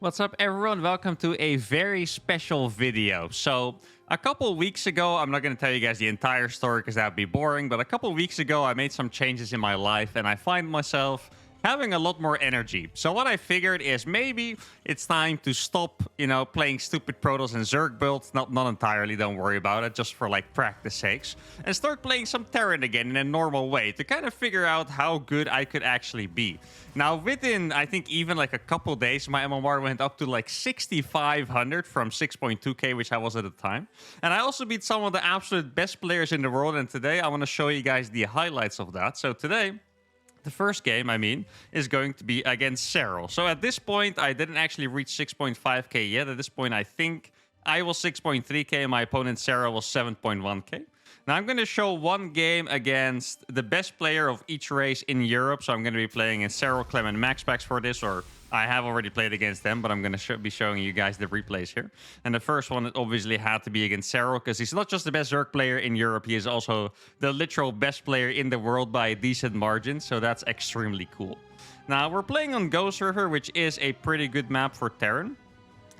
What's up, everyone? Welcome to a very special video. So, a couple weeks ago, I'm not going to tell you guys the entire story because that would be boring, but a couple weeks ago, I made some changes in my life and I find myself having a lot more energy. So what I figured is maybe it's time to stop, playing stupid Protoss and Zerg builds. Not entirely, don't worry about it, just for like practice sakes. And start playing some Terran again in a normal way to kind of figure out how good I could actually be. Now, within, I think, even like a couple days, my MMR went up to like 6,500 from 6.2k, which I was at the time. And I also beat some of the absolute best players in the world. And today, I want to show you guys the highlights of that. So today, the first game, is going to be against Serral. So at this point, I didn't actually reach 6.5k yet. At this point, I think I was 6.3k and my opponent Serral was 7.1k. Now, I'm going to show one game against the best player of each race in Europe. So I'm going to be playing in Serral, Clem, and MaxPax for this, or I have already played against them, but I'm going to be showing you guys the replays here. And the first one obviously had to be against Serral, because he's not just the best Zerg player in Europe, he is also the literal best player in the world by a decent margin, so that's extremely cool. Now, we're playing on Go Server, which is a pretty good map for Terran.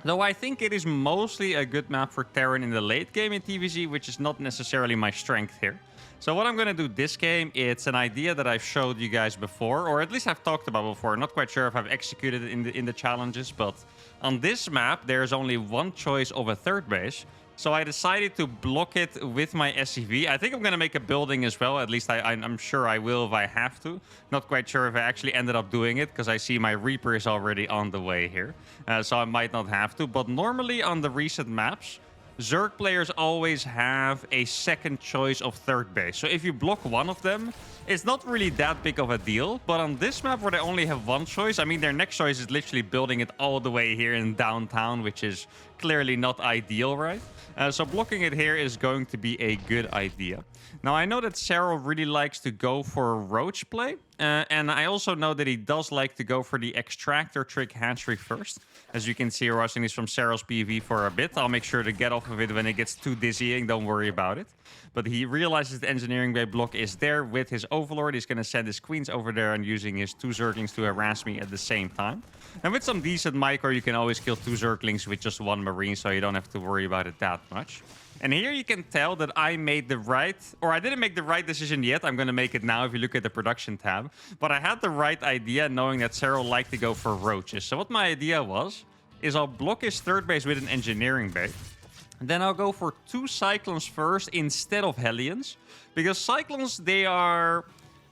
Though I think it is mostly a good map for Terran in the late game in TVZ, which is not necessarily my strength here. So what I'm going to do this game, it's an idea that I've showed you guys before, or at least I've talked about before. Not quite sure if I've executed it in the challenges, but on this map, there's only one choice of a third base. So I decided to block it with my SCV. I think I'm going to make a building as well. At least I'm sure I will if I have to. Not quite sure if I actually ended up doing it, because I see my Reaper is already on the way here. So I might not have to. But normally on the recent maps, Zerg players always have a second choice of third base. So if you block one of them, it's not really that big of a deal. But on this map where they only have one choice, their next choice is literally building it all the way here in downtown, which is clearly not ideal, right? So blocking it here is going to be a good idea. Now, I know that Serral really likes to go for roach play. And I also know that he does like to go for the extractor trick hatchery first. As you can see, we're watching this from Serral's PV for a bit. I'll make sure to get off of it when it gets too dizzying. Don't worry about it. But he realizes the engineering bay block is there with his overlord. He's going to send his queens over there and using his two zerglings to harass me at the same time. And with some decent micro, you can always kill two zerglings with just one marine, so you don't have to worry about it that much. And here you can tell that I made the right, or I didn't make the right decision yet. I'm going to make it now if you look at the production tab. But I had the right idea knowing that Serral liked to go for roaches. So what my idea was, is I'll block his third base with an engineering bay. And then I'll go for two Cyclones first instead of Hellions. Because Cyclones, they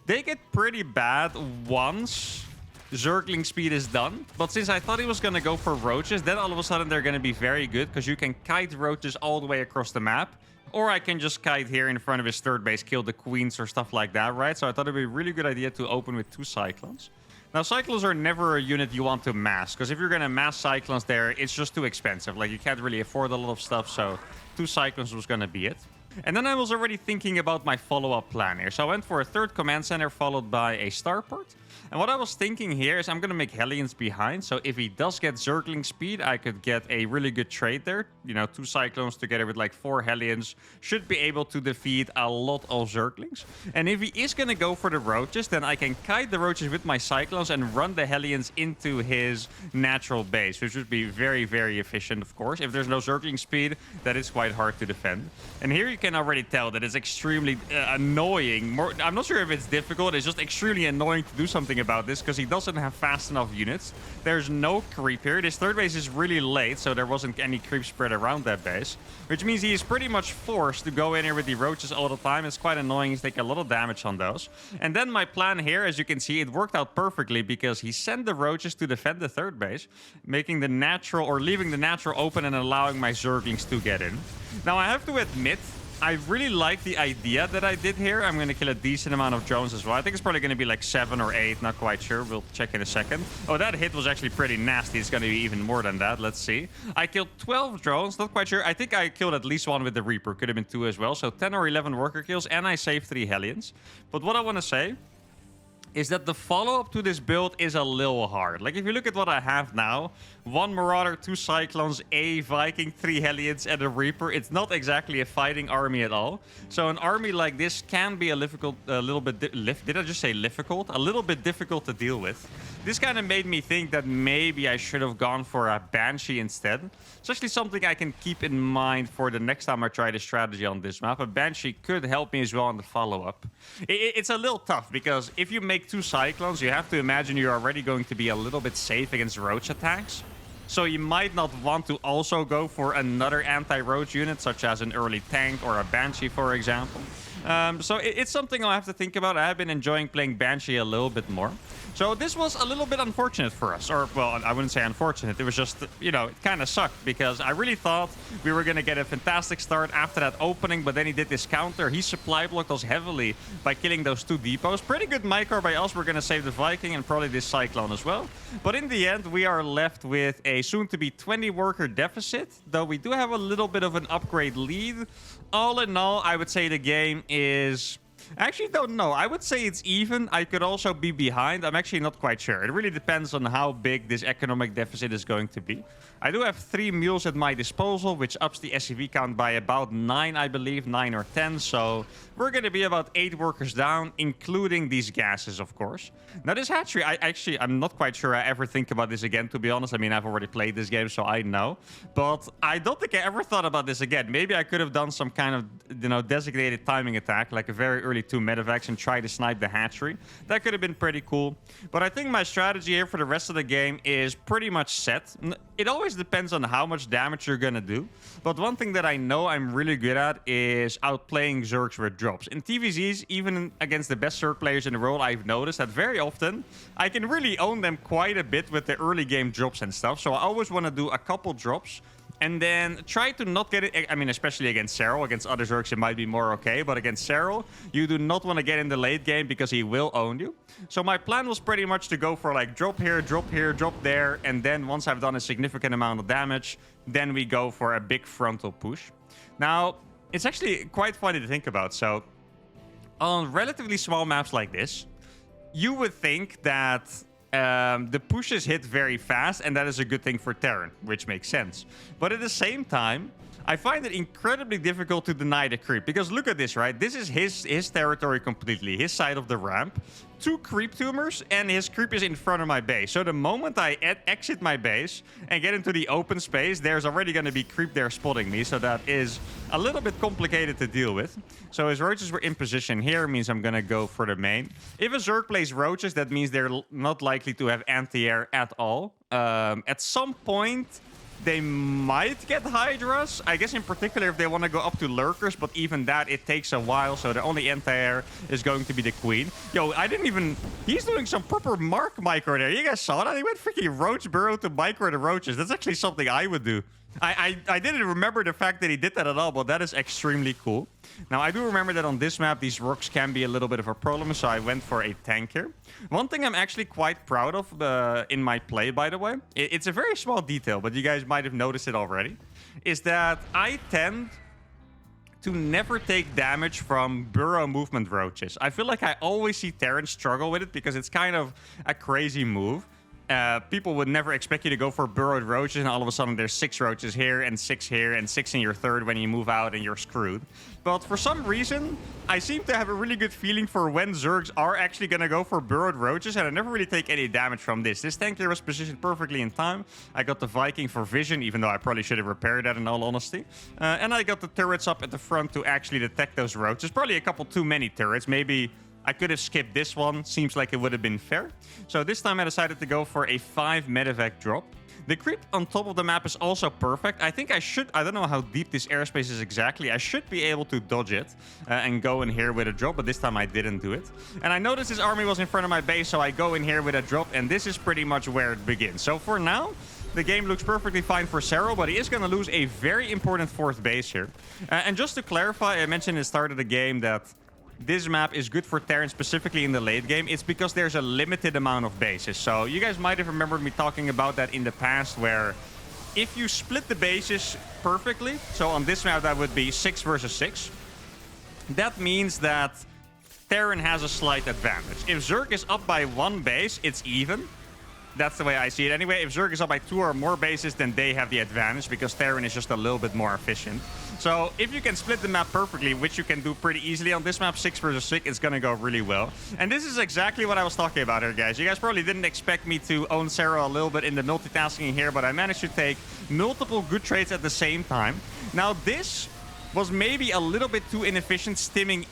get pretty bad once Zergling speed is done. But since I thought he was going to go for roaches, then all of a sudden they're going to be very good, because you can kite roaches all the way across the map. Or I can just kite here in front of his third base, kill the queens or stuff like that, right? So I thought it'd be a really good idea to open with two Cyclones. Now, Cyclones are never a unit you want to mass, because if you're going to mass Cyclones there, it's just too expensive. Like, you can't really afford a lot of stuff, so two Cyclones was going to be it. And then I was already thinking about my follow-up plan here. So I went for a third command center followed by a starport. And what I was thinking here is I'm going to make Hellions behind. So if he does get Zergling speed, I could get a really good trade there. Two Cyclones together with like 4 Hellions should be able to defeat a lot of Zerglings. And if he is going to go for the roaches, then I can kite the roaches with my Cyclones and run the Hellions into his natural base, which would be very, very efficient, of course. If there's no Zergling speed, that is quite hard to defend. And here you can already tell that it's extremely annoying. I'm not sure if it's difficult. It's just extremely annoying to do something about this, because he doesn't have fast enough units. There's no creep here. This third base is really late, so there wasn't any creep spread around that base, which means he is pretty much forced to go in here with the roaches all the time. It's quite annoying. He's taking a lot of damage on those. And then my plan here, as you can see, it worked out perfectly, because he sent the roaches to defend the third base, making the natural, or leaving the natural open and allowing my Zerglings to get in. Now, I have to admit, I really like the idea that I did here. I'm going to kill a decent amount of drones as well. I think it's probably going to be like 7 or 8. Not quite sure. We'll check in a second. Oh, that hit was actually pretty nasty. It's going to be even more than that. Let's see. I killed 12 drones. Not quite sure. I think I killed at least one with the Reaper. Could have been 2 as well. So 10 or 11 worker kills. And I saved 3 Hellions. But what I want to say is that the follow-up to this build is a little hard. Like, if you look at what I have now, 1 Marauder, 2 Cyclones, a Viking, 3 Hellions, and a Reaper. It's not exactly a fighting army at all. So an army like this can be a little bit... Did I just say difficult? A little bit difficult to deal with. this kind of made me think that maybe I should have gone for a Banshee instead. It's actually something I can keep in mind for the next time I try the strategy on this map. A Banshee could help me as well on the follow-up. It's a little tough because if you make 2 Cyclones, you have to imagine you're already going to be a little bit safe against Roach attacks. So you might not want to also go for another anti-Roach unit, such as an early tank or a Banshee, for example. So it's something I'll have to think about. I have been enjoying playing Banshee a little bit more. So this was a little bit unfortunate for us. Or, well, I wouldn't say unfortunate. It was just, you know, it kind of sucked because I really thought we were going to get a fantastic start after that opening, but then he did this counter. He supply blocked us heavily by killing those 2 depots. Pretty good micro by us. We're going to save the Viking and probably this Cyclone as well. But in the end, we are left with a soon-to-be 20-worker deficit, though we do have a little bit of an upgrade lead. All in all, I would say the game is... I actually don't know. I would say it's even. I could also be behind. I'm actually not quite sure. It really depends on how big this economic deficit is going to be. I do have 3 mules at my disposal, which ups the SCV count by about 9, I believe, 9 or 10. So we're going to be about 8 workers down, including these gases, of course. Now, this hatchery, I'm not quite sure I ever think about this again, to be honest. I mean, I've already played this game, so I know. But I don't think I ever thought about this again. Maybe I could have done some kind of, you know, designated timing attack, like a very early 2 medevacs and try to snipe the hatchery. That could have been pretty cool. But I think my strategy here for the rest of the game is pretty much set. It always depends on how much damage you're gonna do. But one thing that I know I'm really good at is outplaying Zergs with drops. In TVZs, even against the best Zerg players in the world, I've noticed that very often I can really own them quite a bit with the early game drops and stuff. So I always want to do a couple drops and then try to not get it. I mean, especially against Serral. Against other Zergs, it might be more okay. But against Serral, you do not want to get in the late game because he will own you. So my plan was pretty much to go for like drop here, drop there. And then once I've done a significant amount of damage, then we go for a big frontal push. Now, it's actually quite funny to think about. So on relatively small maps like this, you would think that the pushes hit very fast, and that is a good thing for Terran, which makes sense. But at the same time, I find it incredibly difficult to deny the creep. Because look at this, right? This is his territory completely, his side of the ramp. 2 creep tumors, and his creep is in front of my base. So the moment I exit my base and get into the open space, there's already going to be creep there spotting me. So that is a little bit complicated to deal with. So his roaches were in position here, means I'm going to go for the main. If a Zerg plays roaches, that means they're not likely to have anti-air at all. At some point, they might get Hydras. I guess in particular if they want to go up to Lurkers, but even that, it takes a while. So the only anti-air is going to be the Queen. Yo, I didn't even... He's doing some proper mark micro there. You guys saw that? He went freaking Roach Burrow to micro the roaches. That's actually something I would do. I didn't remember the fact that he did that at all, but that is extremely cool. Now, I do remember that on this map, these rocks can be a little bit of a problem, so I went for a tank here. One thing I'm actually quite proud of in my play, by the way, it's a very small detail, but you guys might have noticed it already, is that I tend to never take damage from burrow movement roaches. I feel like I always see Terrans struggle with it because it's kind of a crazy move. People would never expect you to go for burrowed roaches, and all of a sudden there's 6 roaches here and 6 here and 6 in your third when you move out and you're screwed. But for some reason, I seem to have a really good feeling for when Zergs are actually going to go for burrowed roaches, and I never really take any damage from this. This tank here was positioned perfectly in time. I got the Viking for vision, even though I probably should have repaired that in all honesty. And I got the turrets up at the front to actually detect those roaches. Probably a couple too many turrets. Maybe I could have skipped this one. Seems like it would have been fair. So this time I decided to go for a 5 medevac drop. The creep on top of the map is also perfect. I think I don't know how deep this airspace is exactly. I should be able to dodge it and go in here with a drop, but this time I didn't do it. And I noticed his army was in front of my base, so I go in here with a drop, and this is pretty much where it begins. So for now, the game looks perfectly fine for Serral, but he is going to lose a very important 4th base here. And just to clarify, I mentioned at the start of the game that this map is good for Terran specifically in the late game. It's because there's a limited amount of bases. So you guys might have remembered me talking about that in the past, where if you split the bases perfectly, so on this map that would be 6 versus 6, that means that Terran has a slight advantage. If Zerg is up by 1 base, it's even. That's the way I see it. Anyway, if Zerg is up by 2 or more bases, then they have the advantage because Terran is just a little bit more efficient. So if you can split the map perfectly, which you can do pretty easily on this map, 6 versus 6, it's going to go really well. And this is exactly what I was talking about here, guys. You guys probably didn't expect me to own Serral a little bit in the multitasking here, but I managed to take multiple good trades at the same time. Now, this was maybe a little bit too inefficient, stimming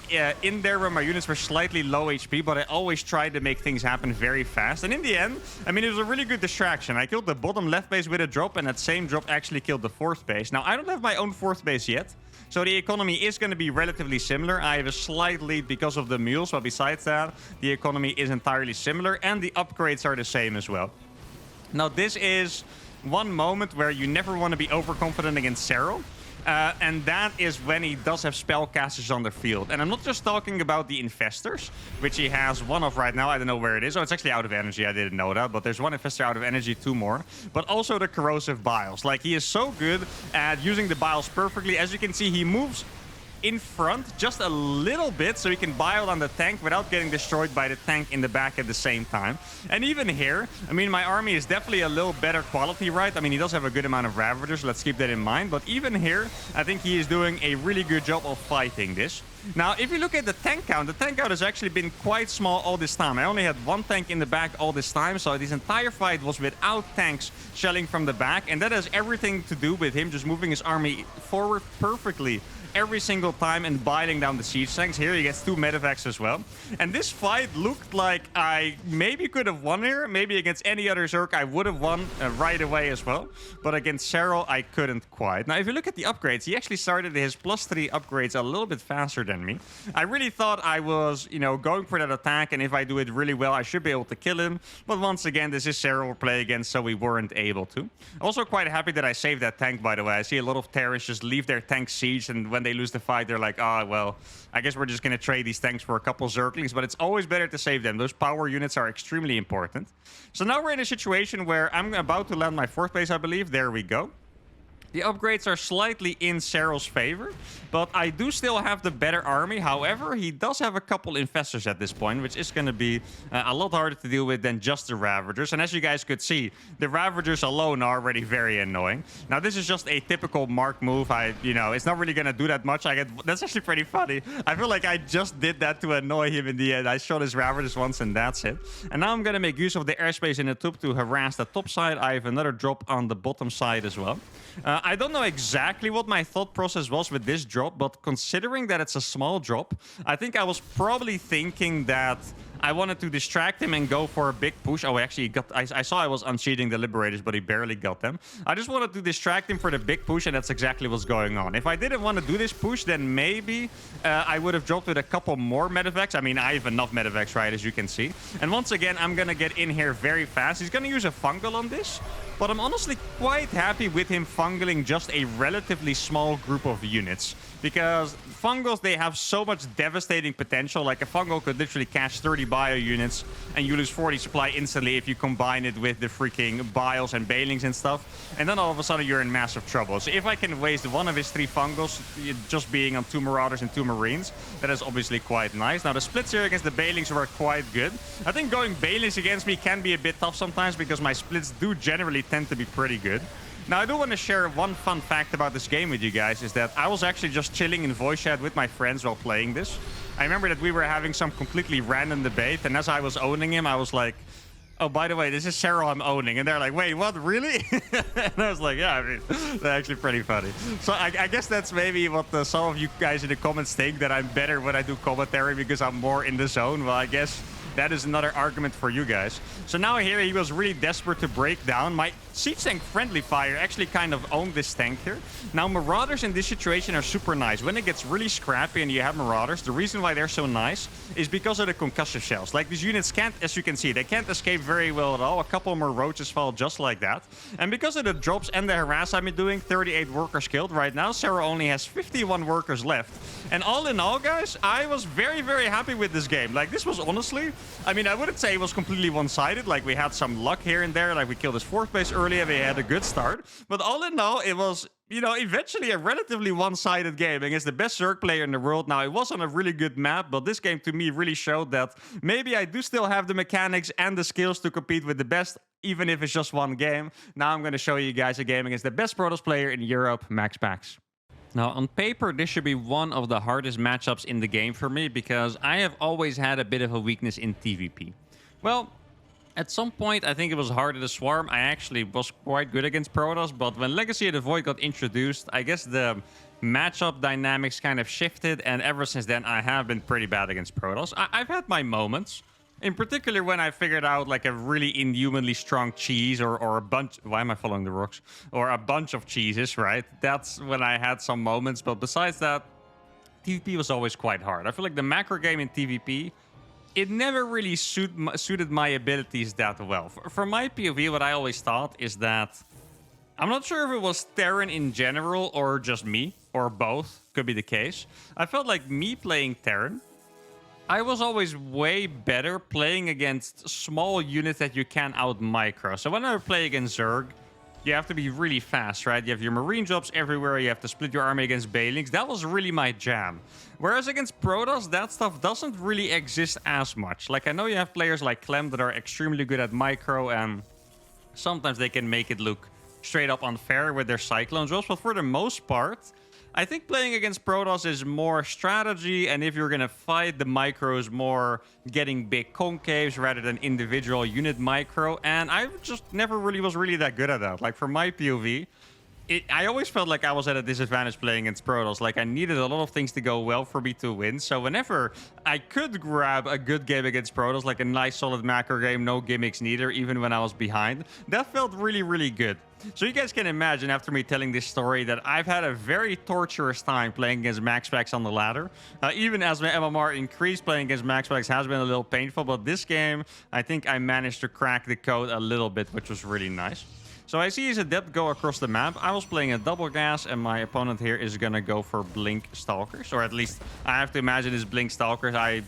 in there where my units were slightly low HP, but I always tried to make things happen very fast. And in the end, I mean, it was a really good distraction. I killed the bottom left base with a drop, and that same drop actually killed the fourth base. Now, I don't have my own fourth base yet, so the economy is going to be relatively similar. I have a slight lead because of the mules, but besides that, the economy is entirely similar, and the upgrades are the same as well. Now, this is one moment where you never want to be overconfident against Serral. And that is when he does have spellcasters on the field. And I'm not just talking about the infestors, which he has one of right now. I don't know where it is. Oh, it's actually out of energy. I didn't know that. But there's one infestor out of energy, 2 more. But also the corrosive biles. Like, he is so good at using the biles perfectly. As you can see, he moves in front just a little bit so he can bile on the tank without getting destroyed by the tank in the back at the same time. And even here, I mean, my army is definitely a little better quality, right? I mean, he does have a good amount of Ravagers, let's keep that in mind. But even here, I think he is doing a really good job of fighting this. Now, if you look at the tank count has actually been quite small all this time. I only had 1 tank in the back all this time, so this entire fight was without tanks shelling from the back. And that has everything to do with him just moving his army forward perfectly every single time and biting down the siege tanks. Here he gets 2 medevacs as well. And this fight looked like I maybe could have won here. Maybe against any other Zerg I would have won right away as well. But against Serral, I couldn't quite. Now, if you look at the upgrades, he actually started his +3 upgrades a little bit faster than me. I really thought I was, you know, going for that attack, and if I do it really well, I should be able to kill him. But once again, this is Serral we're playing against, so we weren't able to. Also quite happy that I saved that tank, by the way. I see a lot of Terrans just leave their tank sieged, and when they lose the fight, they're like, oh, well, I guess we're just going to trade these tanks for a couple Zerglings, but it's always better to save them. Those power units are extremely important. So now we're in a situation where I'm about to land my 4th base, I believe. There we go. The upgrades are slightly in Serral's favor, but I do still have the better army. However, he does have a couple infestors at this point, which is going to be a lot harder to deal with than just the Ravagers. And as you guys could see, the Ravagers alone are already very annoying. Now, this is just a typical Mark move. It's not really going to do that much. That's actually pretty funny. I feel like I just did that to annoy him in the end. I shot his Ravagers once, and that's it. And now I'm going to make use of the airspace in the top to harass the top side. I have another drop on the bottom side as well. I don't know exactly what my thought process was with this drop, but considering that it's a small drop, I think I was probably thinking that I wanted to distract him and go for a big push. Oh, actually, I saw I was unseating the Liberators, but he barely got them. I just wanted to distract him for the big push, and that's exactly what's going on. If I didn't want to do this push, then maybe I would have dropped with a couple more medevacs. I mean, I have enough medevacs, right, as you can see. And once again, I'm going to get in here very fast. He's going to use a fungal on this, but I'm honestly quite happy with him fungaling just a relatively small group of units. Because fungals, they have so much devastating potential. Like, a fungal could literally catch 30 bio units, and you lose 40 supply instantly if you combine it with the freaking biles and bailings and stuff. And then all of a sudden, you're in massive trouble. So if I can waste one of his 3 fungals, just being on 2 marauders and 2 marines, that is obviously quite nice. Now, the splits here against the bailings were quite good. I think going bailings against me can be a bit tough sometimes, because my splits do generally tend to be pretty good. Now, I do want to share one fun fact about this game with you guys, is that I was actually just chilling in voice chat with my friends while playing this. I remember that we were having some completely random debate, and as I was owning him, I was like, oh, by the way, this is Serral I'm owning. And they're like, wait, what, really? And I was like, yeah, I mean, that's actually pretty funny. So I guess that's maybe what some of you guys in the comments think, that I'm better when I do commentary because I'm more in the zone. Well, I guess that is another argument for you guys. So now here he was really desperate to break down. My siege tank friendly fire actually kind of owned this tank here. Now, marauders in this situation are super nice. When it gets really scrappy and you have marauders, the reason why they're so nice is because of the concussive shells. Like, these units can't, as you can see, they can't escape very well at all. A couple more roaches fall just like that. And because of the drops and the harass I've been doing, 38 workers killed. Right now, Serral only has 51 workers left. And all in all, guys, I was very, very happy with this game. Like, this was honestly, I mean, I wouldn't say it was completely one-sided. Like, we had some luck here and there. Like, we killed his 4th base earlier. We had a good start. But all in all, it was eventually a relatively one-sided game against the best Zerg player in the world. Now, it was on a really good map, but this game to me really showed that maybe I do still have the mechanics and the skills to compete with the best, even if it's just one game. Now I'm going to show you guys a game against the best Protoss player in Europe, MaxPax. Now, on paper, this should be one of the hardest matchups in the game for me because I have always had a bit of a weakness in TVP. Well, at some point, I think it was harder to swarm. I actually was quite good against Protoss, but when Legacy of the Void got introduced, I guess the matchup dynamics kind of shifted, and ever since then, I have been pretty bad against Protoss. I've had my moments, in particular when I figured out like a really inhumanly strong cheese or a bunch... Why am I following the rocks? Or a bunch of cheeses, right? That's when I had some moments, but besides that, TVP was always quite hard. I feel like the macro game in TVP, it never really suited my abilities that well. From my POV, what I always thought is that... I'm not sure if it was Terran in general or just me, or both. Could be the case. I felt like me playing Terran, I was always way better playing against small units that you can out-micro. So when I play against Zerg, you have to be really fast, right? You have your marine drops everywhere. You have to split your army against Baelings. That was really my jam. Whereas against Protoss, that stuff doesn't really exist as much. Like, I know you have players like Clem that are extremely good at micro, and sometimes they can make it look straight up unfair with their Cyclone drops. But for the most part, I think playing against Protoss is more strategy, and if you're going to fight, the micro is more getting big concaves rather than individual unit micro, and I just never really was that good at that. Like, for my POV, I always felt like I was at a disadvantage playing against Protoss. Like, I needed a lot of things to go well for me to win, so whenever I could grab a good game against Protoss, like a nice solid macro game, no gimmicks neither, even when I was behind, that felt really, really good. So you guys can imagine, after me telling this story, that I've had a very torturous time playing against MaxPax on the ladder. Even as my MMR increased, playing against MaxPax has been a little painful, but this game, I think I managed to crack the code a little bit, which was really nice. So I see his Adept go across the map. I was playing a double gas, and my opponent here is going to go for Blink Stalkers, or at least I have to imagine it's Blink Stalkers. I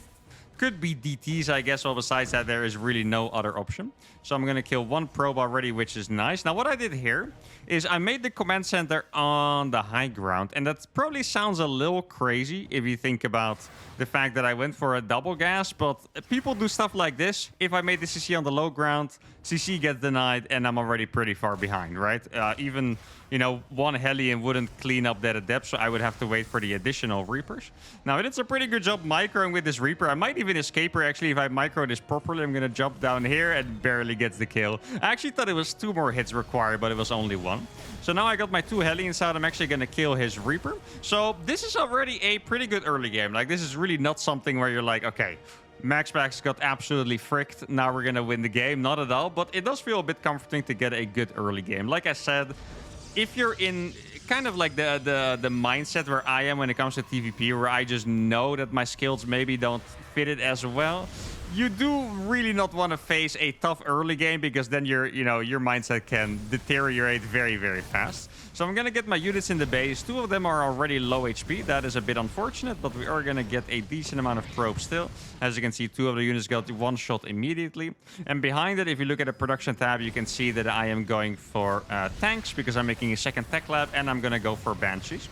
could be DTs, I guess. Well, besides that, there is really no other option. So I'm going to kill one probe already, which is nice. Now, what I did here is I made the command center on the high ground. And that probably sounds a little crazy if you think about the fact that I went for a double gas. But people do stuff like this. If I made the CC on the low ground, CC gets denied, and I'm already pretty far behind, right? Even, one Hellion wouldn't clean up that Adept, so I would have to wait for the additional Reapers. Now, it is a pretty good job microing with this Reaper. I might even escape her, actually, if I micro this properly. I'm going to jump down here and barely gets the kill. I actually thought it was 2 more hits required, but it was only 1. So now I got my 2 Hellions out. I'm actually going to kill his Reaper. So this is already a pretty good early game. Like, this is really not something where you're like, okay, MaxPax got absolutely fricked. Now we're going to win the game. Not at all, but it does feel a bit comforting to get a good early game. Like I said, if you're in kind of like the mindset where I am when it comes to TVP, where I just know that my skills maybe don't fit it as well, you do really not want to face a tough early game, because then your mindset can deteriorate very, very fast. So I'm going to get my units in the base. 2 of them are already low HP. That is a bit unfortunate, but we are going to get a decent amount of probes still. As you can see, 2 of the units got 1 shot immediately. And behind it, if you look at the production tab, you can see that I am going for tanks, because I'm making a second tech lab, and I'm going to go for Banshees.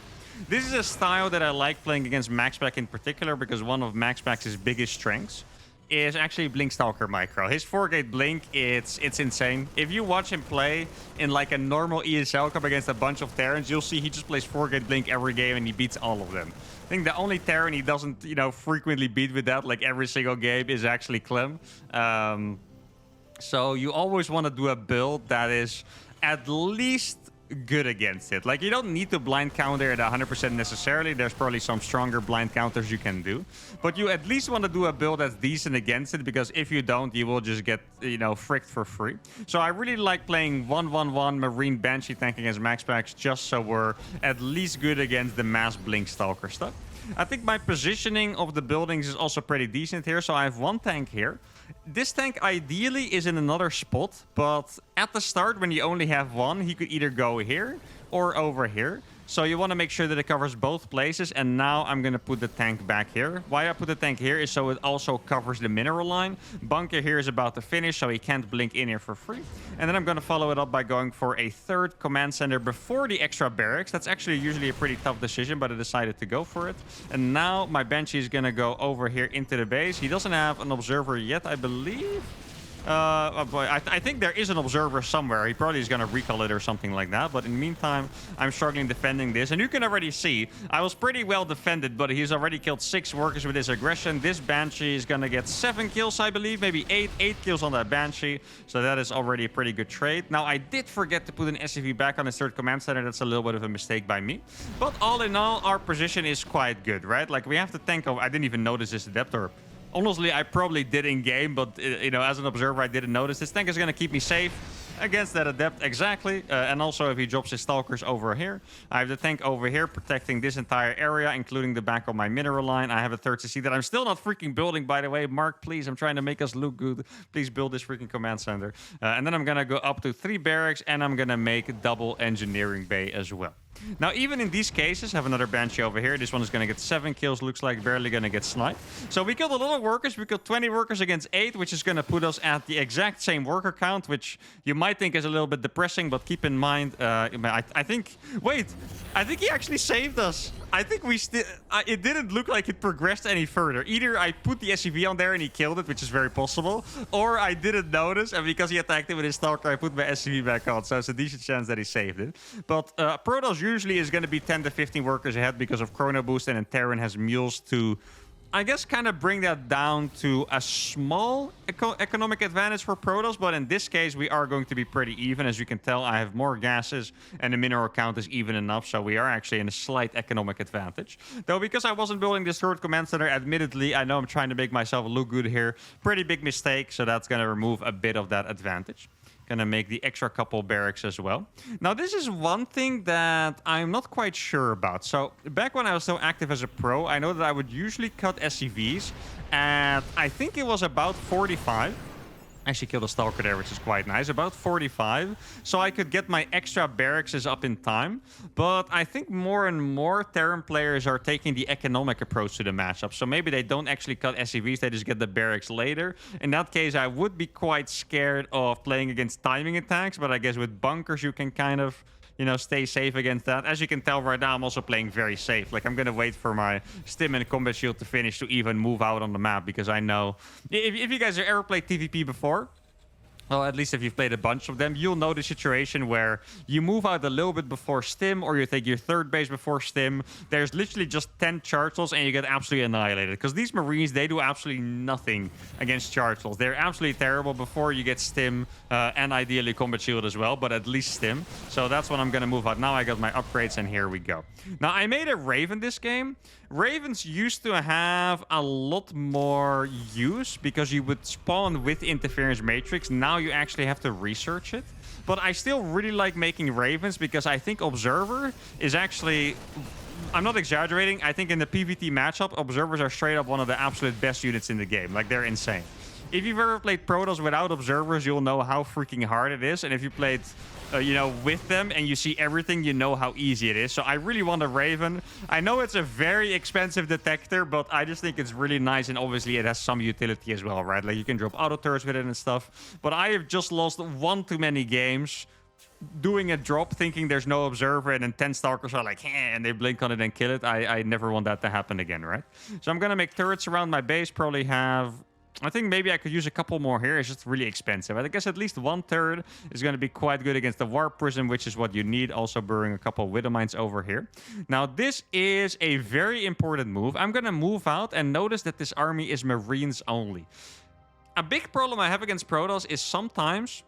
This is a style that I like playing against MaxPax in particular, because one of MaxPax's biggest strengths is actually Blink Stalker micro. His 4-gate Blink, it's insane. If you watch him play in like a normal ESL cup against a bunch of Terrans, you'll see he just plays 4-gate Blink every game and he beats all of them. I think the only Terran he doesn't, frequently beat with that, like every single game, is actually Clem. So you always want to do a build that is at least good against it. Like, you don't need to blind counter at 100% necessarily. There's probably some stronger blind counters you can do, but you at least want to do a build that's decent against it, because if you don't, you will just get fricked for free. So I really like playing 1-1-1 Marine Banshee tank against MaxPax, just so we're at least good against the mass Blink Stalker stuff. I think my positioning of the buildings is also pretty decent here. So I have 1 tank here. This tank ideally is in another spot, but at the start, when you only have 1, he could either go here or over here. So you want to make sure that it covers both places. And now I'm going to put the tank back here. Why I put the tank here is so it also covers the mineral line. Bunker here is about to finish, so he can't blink in here for free. And then I'm going to follow it up by going for a third command center before the extra barracks. That's actually usually a pretty tough decision, but I decided to go for it. And now my Banshee is going to go over here into the base. He doesn't have an observer yet, I believe. Oh boy, I think there is an observer somewhere. He probably is going to recall it or something like that. But in the meantime, I'm struggling defending this. And you can already see, I was pretty well defended, but he's already killed 6 workers with his aggression. This Banshee is going to get 7 kills, I believe. Maybe 8 kills on that Banshee. So that is already a pretty good trade. Now, I did forget to put an SCV back on his third command center. That's a little bit of a mistake by me. But all in all, our position is quite good, right? Like, we have to tank over. I didn't even notice this adapter. Honestly, I probably did in game, but you know, as an observer, I didn't notice. This tank is going to keep me safe against that adept, exactly. And also, if he drops his stalkers over here, I have the tank over here protecting this entire area, including the back of my mineral line. I have a third CC that I'm still not freaking building, by the way. Mark, please, I'm trying to make us look good. Please build this freaking command center. And then I'm going to go up to 3 barracks, and I'm going to make a double engineering bay as well. Now, even in these cases, I have another Banshee over here. This one is going to get 7 kills. Looks like barely going to get sniped. So we killed a lot of workers. We killed 20 workers against 8, which is going to put us at the exact same worker count, which you might think is a little bit depressing, but keep in mind, I think... Wait, I think he actually saved us. I think we still... it didn't look like it progressed any further. Either I put the SCV on there and he killed it, which is very possible, or I didn't notice, and because he attacked it with his stalker, I put my SCV back on. So it's a decent chance that he saved it. But Protoss usually is going to be 10 to 15 workers ahead because of Chrono Boost, and then Terran has mules to, I guess, kind of bring that down to a small economic advantage for Protoss. But in this case, we are going to be pretty even. As you can tell, I have more gases and the mineral count is even enough. So we are actually in a slight economic advantage. Though, because I wasn't building this third command center, admittedly, I know I'm trying to make myself look good here. Pretty big mistake. So that's going to remove a bit of that advantage. Gonna make the extra couple barracks as well. Now, this is one thing that I'm not quite sure about. So back when I was still active as a pro, I know that I would usually cut SCVs at, I think it was about 45. Actually killed a stalker there, which is quite nice. About 45. So I could get my extra barracks up in time. But I think more and more Terran players are taking the economic approach to the matchup. So maybe they don't actually cut SCVs, they just get the barracks later. In that case, I would be quite scared of playing against timing attacks. But I guess with bunkers, you can kind of, you know, stay safe against that. As you can tell right now, I'm also playing very safe. Like, I'm going to wait for my stim and combat shield to finish to even move out on the map, because I know... If you guys have ever played TVP before, well, at least if you've played a bunch of them, you'll know the situation where you move out a little bit before stim, or you take your third base before stim. There's literally just 10 chargels, and you get absolutely annihilated. Because these Marines, they do absolutely nothing against chargels. They're absolutely terrible before you get stim, and ideally combat shield as well, but at least stim. So that's when I'm going to move out. Now I got my upgrades, and here we go. Now, I made a Raven this game. Ravens used to have a lot more use because you would spawn with interference matrix. Now you actually have to research it. But I still really like making Ravens because I think Observer is actually... I'm not exaggerating. I think in the PvT matchup, Observers are straight up one of the absolute best units in the game. Like, they're insane. If you've ever played Protoss without Observers, you'll know how freaking hard it is. And if you played, you know, with them and you see everything, you know how easy it is. So I really want a Raven. I know it's a very expensive detector, but I just think it's really nice. And obviously, it has some utility as well, right? Like, you can drop auto turrets with it and stuff. But I have just lost one too many games doing a drop, thinking there's no observer, and then 10 stalkers are like, eh, and they blink on it and kill it. I never want that to happen again, right? So I'm going to make turrets around my base, probably have... I think maybe I could use a couple more here. It's just really expensive. I guess at least 1/3 is going to be quite good against the Warp Prism, which is what you need. Also brewing a couple of Widow Mines over here. Now, this is a very important move. I'm going to move out and notice that this army is Marines only. A big problem I have against Protoss is sometimes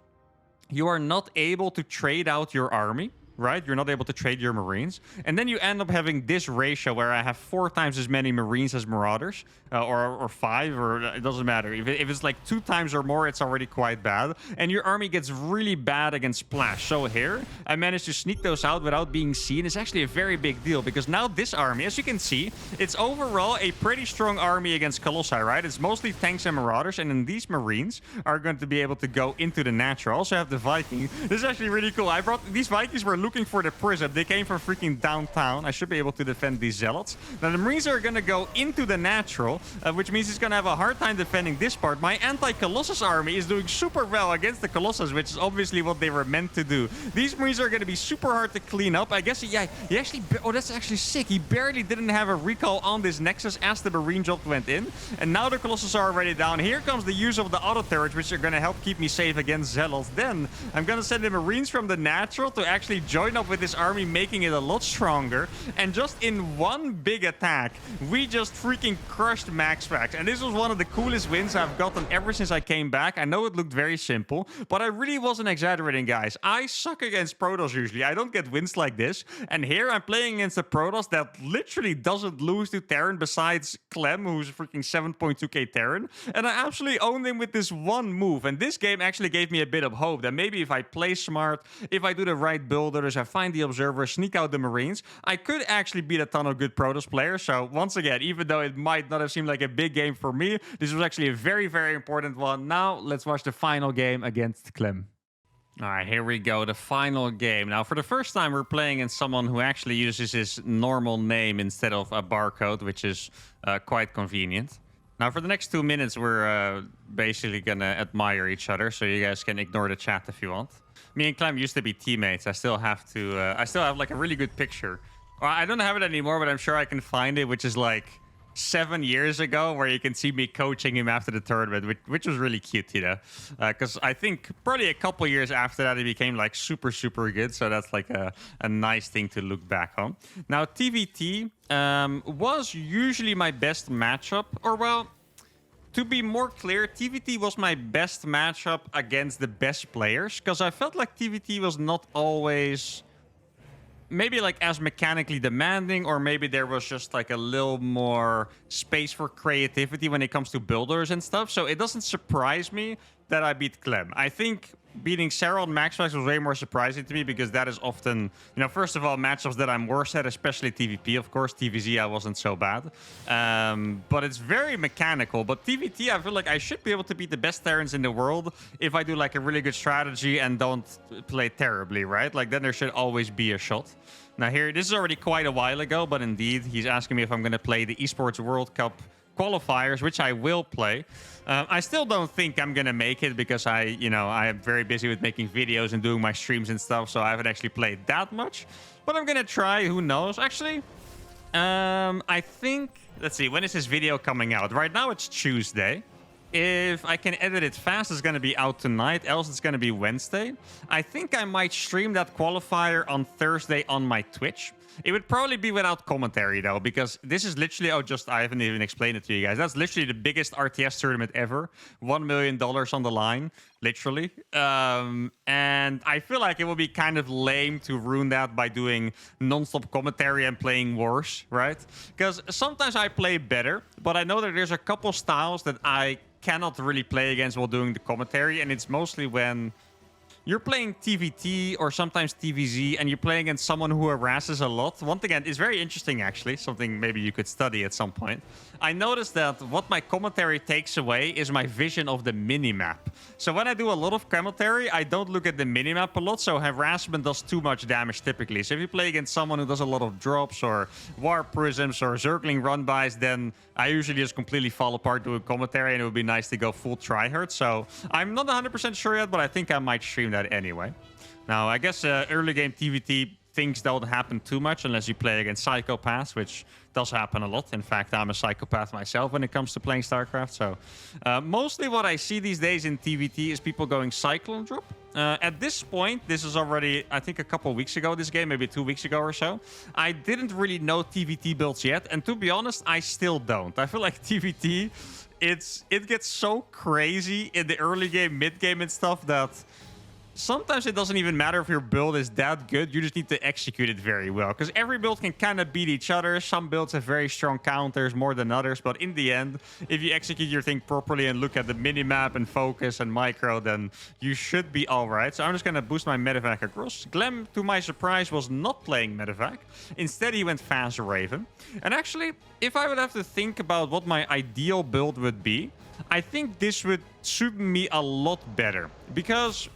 you are not able to trade out your army. Right? You're not able to trade your Marines. And then you end up having this ratio where I have 4 times as many Marines as Marauders. Or 5, or it doesn't matter. If it's like 2 times or more, it's already quite bad. And your army gets really bad against Splash. So here, I managed to sneak those out without being seen. It's actually a very big deal, because now this army, as you can see, it's overall a pretty strong army against Colossi, right? It's mostly tanks and Marauders, and then these Marines are going to be able to go into the natural. I also have the Viking. This is actually really cool. These Vikings were looking for the prism. They came from freaking downtown. I should be able to defend these zealots. Now, the Marines are going to go into the natural, which means he's going to have a hard time defending this part. My anti-Colossus army is doing super well against the Colossus, which is obviously what they were meant to do. These Marines are going to be super hard to clean up. I guess, yeah, he actually... Oh, that's actually sick. He barely didn't have a recall on this Nexus as the Marine job went in. And now the Colossus are already down. Here comes the use of the auto turrets, which are going to help keep me safe against zealots. Then I'm going to send the Marines from the natural to actually join up with this army, making it a lot stronger. And just in one big attack, we just freaking crushed MaxPax. And this was one of the coolest wins I've gotten ever since I came back. I know it looked very simple, but I really wasn't exaggerating, guys. I suck against Protoss usually. I don't get wins like this. And here I'm playing against a Protoss that literally doesn't lose to Terran besides Clem, who's freaking 7.2k Terran. And I absolutely owned him with this one move. And this game actually gave me a bit of hope that maybe if I play smart, if I do the right builders, I find the observers, sneak out the Marines, I could actually beat a ton of good Protoss players. So once again, even though it might not have seemed like a big game for me, this was actually a very, very important one. Now let's watch the final game against Clem. All right, here we go, the final game. Now, for the first time, we're playing in someone who actually uses his normal name instead of a barcode, which is quite convenient. Now, for the next 2 minutes, we're basically going to admire each other, so you guys can ignore the chat if you want. Me and Clem used to be teammates. I still have like a really good picture. Well, I don't have it anymore, but I'm sure I can find it, which is like 7 years ago, where you can see me coaching him after the tournament, which was really cute, you know, because I think probably a couple years after that he became like super good, so that's like a nice thing to look back on. Now, TVT was usually my best matchup, or well, to be more clear, TVT was my best matchup against the best players, because I felt like TVT was not always maybe like as mechanically demanding, or maybe there was just like a little more space for creativity when it comes to builders and stuff. So it doesn't surprise me that I beat Clem. I think beating Serral and MaxPax was way more surprising to me, because that is often, you know, first of all, matchups that I'm worse at, especially TVP, of course. TVZ, I wasn't so bad. But it's very mechanical. But TVT, I feel like I should be able to beat the best Terrans in the world if I do like a really good strategy and don't play terribly, right? Like, then there should always be a shot. Now here, this is already quite a while ago, but indeed, he's asking me if I'm going to play the Esports World Cup qualifiers, which I will play. I still don't think I'm gonna make it, because I am very busy with making videos and doing my streams and stuff, so I haven't actually played that much. But I'm gonna try, who knows? Actually, I think, let's see, when is this video coming out? Right now it's Tuesday. If I can edit it fast, it's going to be out tonight. Else, it's going to be Wednesday. I think I might stream that qualifier on Thursday on my Twitch. It would probably be without commentary, though, because this is literally... I haven't even explained it to you guys. That's literally the biggest RTS tournament ever. $1 million on the line, literally. And I feel like it would be kind of lame to ruin that by doing non-stop commentary and playing worse, right? Because sometimes I play better, but I know that there's a couple styles that I cannot really play against while doing the commentary, and it's mostly when you're playing TVT or sometimes TVZ and you're playing against someone who harasses a lot. Once again, it's very interesting, actually. Something maybe you could study at some point. I noticed that what my commentary takes away is my vision of the minimap. So when I do a lot of commentary, I don't look at the minimap a lot, so harassment does too much damage typically. So if you play against someone who does a lot of drops or warp prisms or circling run-bys, then I usually just completely fall apart doing commentary, and it would be nice to go full tryhard. So I'm not 100% sure yet, but I think I might stream that anyway. Now, I guess early game TVT things don't happen too much unless you play against psychopaths, which does happen a lot. In fact, I'm a psychopath myself when it comes to playing StarCraft. So mostly what I see these days in TVT is people going Cyclone drop. At this point, this is already, I think, a couple weeks ago, this game, maybe 2 weeks ago or so. I didn't really know TVT builds yet, and to be honest, I still don't. I feel like TVT, it gets so crazy in the early game, mid game and stuff that sometimes it doesn't even matter if your build is that good. You just need to execute it very well, because every build can kind of beat each other. Some builds have very strong counters more than others, but in the end, if you execute your thing properly and look at the minimap and focus and micro, then you should be all right. So I'm just going to boost my medevac across. Clem, to my surprise, was not playing medevac. Instead, he went fast Raven. And actually, if I would have to think about what my ideal build would be, I think this would suit me a lot better, because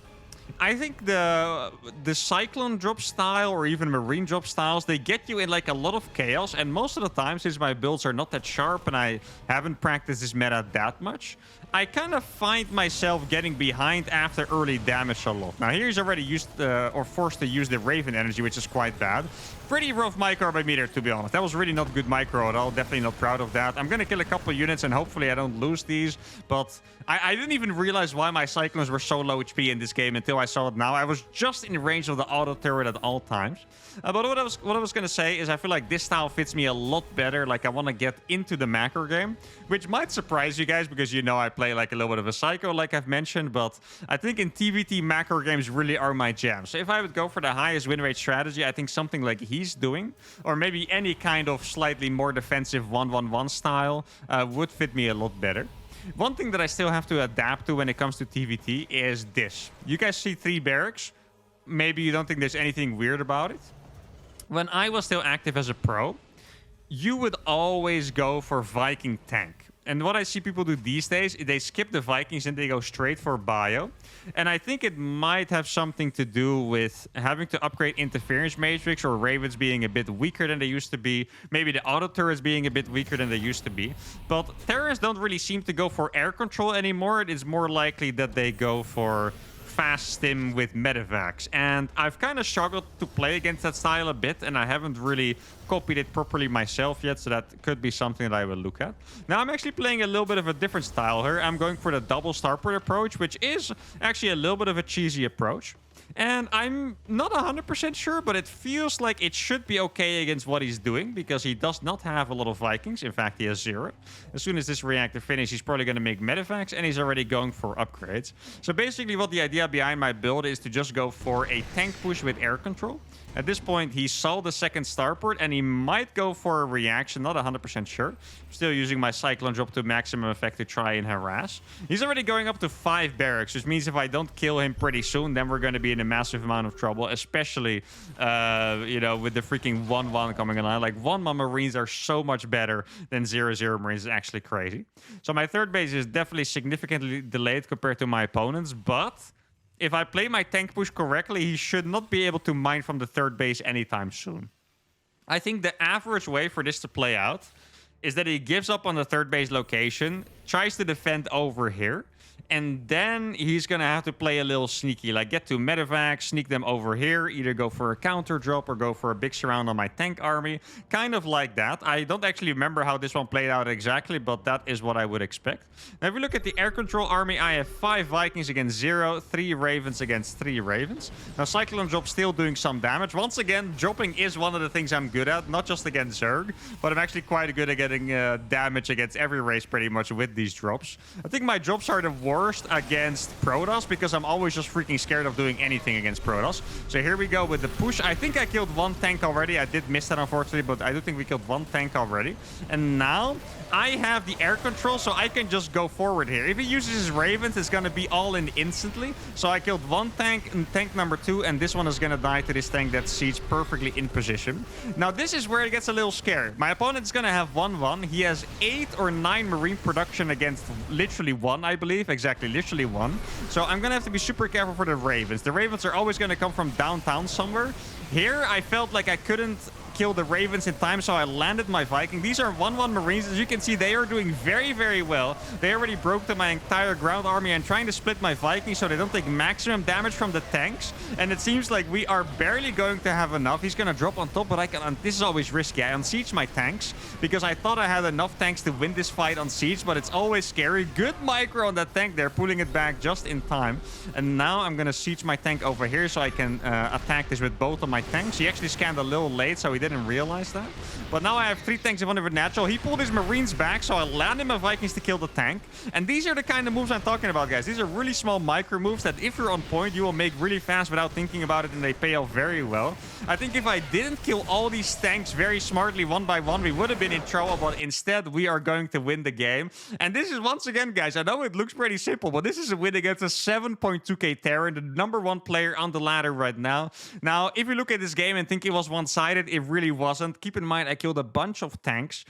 I think the Cyclone drop style or even Marine drop styles, they get you in like a lot of chaos. And most of the time, since my builds are not that sharp and I haven't practiced this meta that much, I kind of find myself getting behind after early damage a lot. Now here he's already used or forced to use the Raven energy, which is quite bad. Pretty rough micro by meter, to be honest. That was really not good micro at all. Definitely not proud of that. I'm going to kill a couple units and hopefully I don't lose these. But I didn't even realize why my Cyclones were so low HP in this game until I saw it now. I was just in range of the auto turret at all times. But what I was going to say is I feel like this style fits me a lot better. Like I want to get into the macro game, which might surprise you guys because you know I play like a little bit of a psycho like I've mentioned. But I think in TVT macro games really are my jam. So if I would go for the highest win rate strategy, I think something like he's doing, or maybe any kind of slightly more defensive 1-1-1 style would fit me a lot better. One thing that I still have to adapt to when it comes to TVT is this. You guys see 3 barracks. Maybe you don't think there's anything weird about it. When I was still active as a pro, you would always go for Viking tank. And what I see people do these days, they skip the Vikings and they go straight for bio. And I think it might have something to do with having to upgrade interference matrix or Ravens being a bit weaker than they used to be. Maybe the auto turrets being a bit weaker than they used to be. But terrorists don't really seem to go for air control anymore. It is more likely that they go for fast stim with medevacs, and I've kind of struggled to play against that style a bit, and I haven't really copied it properly myself yet, so that could be something that I will look at. Now I'm actually playing a little bit of a different style here. I'm going for the double starport approach, which is actually a little bit of a cheesy approach. And I'm not 100% sure, but it feels like it should be okay against what he's doing because he does not have a lot of Vikings. In fact, he has 0. As soon as this reactor finishes, he's probably going to make medevacs, and he's already going for upgrades. So basically what the idea behind my build is to just go for a tank push with air control. At this point, he saw the second starport, and he might go for a reaction. Not 100% sure. I'm still using my Cyclone drop to maximum effect to try and harass. He's already going up to 5 barracks, which means if I don't kill him pretty soon, then we're going to be in a massive amount of trouble, especially, you know, with the freaking 1-1 coming online. Like, 1-1 Marines are so much better than 0-0 Marines. It's actually crazy. So my third base is definitely significantly delayed compared to my opponents, but if I play my tank push correctly, he should not be able to mine from the third base anytime soon. I think the average way for this to play out is that he gives up on the third base location, tries to defend over here, and then he's going to have to play a little sneaky, like get to medevac, sneak them over here, either go for a counter drop or go for a big surround on my tank army. Kind of like that. I don't actually remember how this one played out exactly, but that is what I would expect. Now, if we look at the air control army, I have 5 Vikings against 0, 3 Ravens against 3 Ravens. Now, Cyclone drop still doing some damage. Once again, dropping is one of the things I'm good at, not just against Zerg, but I'm actually quite good at getting damage against every race pretty much with these drops. I think my drops are the worst against Protoss because I'm always just freaking scared of doing anything against Protoss. So here we go with the push. I think I killed 1 tank already. I did miss that, unfortunately, but I do think we killed 1 tank already. And now I have the air control, so I can just go forward here. If he uses his Ravens, it's going to be all in instantly. So I killed 1 tank and tank number 2, and this one is going to die to this tank that siege perfectly in position. Now, this is where it gets a little scary. My opponent's going to have 1-1. He has 8 or 9 Marine production against literally 1, I believe. Exactly, literally 1. So I'm going to have to be super careful for the Ravens. The Ravens are always going to come from downtown somewhere. Here, I felt like I couldn't kill the Ravens in time, so I landed my Viking. These are 1-1 Marines. As you can see, they are doing very, very well. They already broke through my entire ground army and trying to split my Vikings so they don't take maximum damage from the tanks. And it seems like we are barely going to have enough. He's going to drop on top, but I can. This is always risky. I unsiege my tanks because I thought I had enough tanks to win this fight on siege, but it's always scary. Good micro on that tank there, pulling it back just in time. And now I'm going to siege my tank over here so I can attack this with both of my tanks. He actually scanned a little late, so he didn't realize that. But now I have 3 tanks in one of it natural. He pulled his Marines back, so I landed my Vikings to kill the tank. And these are the kind of moves I'm talking about, guys. These are really small micro moves that if you're on point, you will make really fast without thinking about it, and they pay off very well. I think if I didn't kill all these tanks very smartly one by one, we would have been in trouble, but instead we are going to win the game. And this is, once again, guys, I know it looks pretty simple, but this is a win against a 7.2k Terran, the #1 player on the ladder right now. Now, if you look at this game and think it was one-sided, it really wasn't. Keep in mind, I killed a bunch of tanks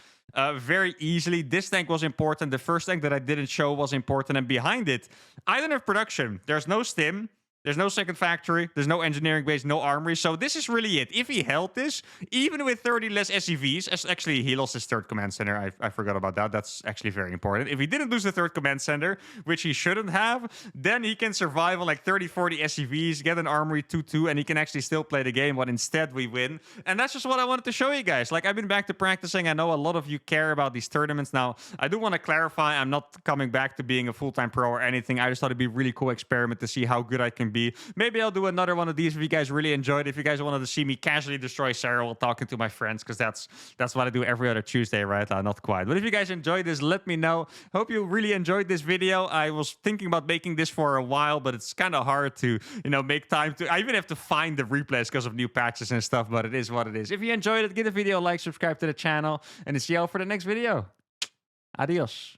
very easily. This tank was important. The first tank that I didn't show was important. And behind it, I don't have production. There's no stim. There's no second factory. There's no engineering base, no armory. So this is really it. If he held this, even with 30 less SCVs, actually he lost his third command center. I forgot about that. That's actually very important. If he didn't lose the third command center, which he shouldn't have, then he can survive on like 30, 40 SCVs, get an armory 2-2, and he can actually still play the game. But instead we win. And that's just what I wanted to show you guys. Like, I've been back to practicing. I know a lot of you care about these tournaments. Now, I do want to clarify, I'm not coming back to being a full-time pro or anything. I just thought it'd be a really cool experiment to see how good I can be. Maybe I'll do another one of these if you guys really enjoyed. If you guys wanted to see me casually destroy Serral while talking to my friends, because that's what I do every other Tuesday, right? Not quite. But if you guys enjoyed this, let me know. Hope you really enjoyed this video. I was thinking about making this for a while, but it's kind of hard to, make time to. I even have to find the replays because of new patches and stuff, but it is what it is. If you enjoyed it, give the video a like, subscribe to the channel, and see you all for the next video. Adios.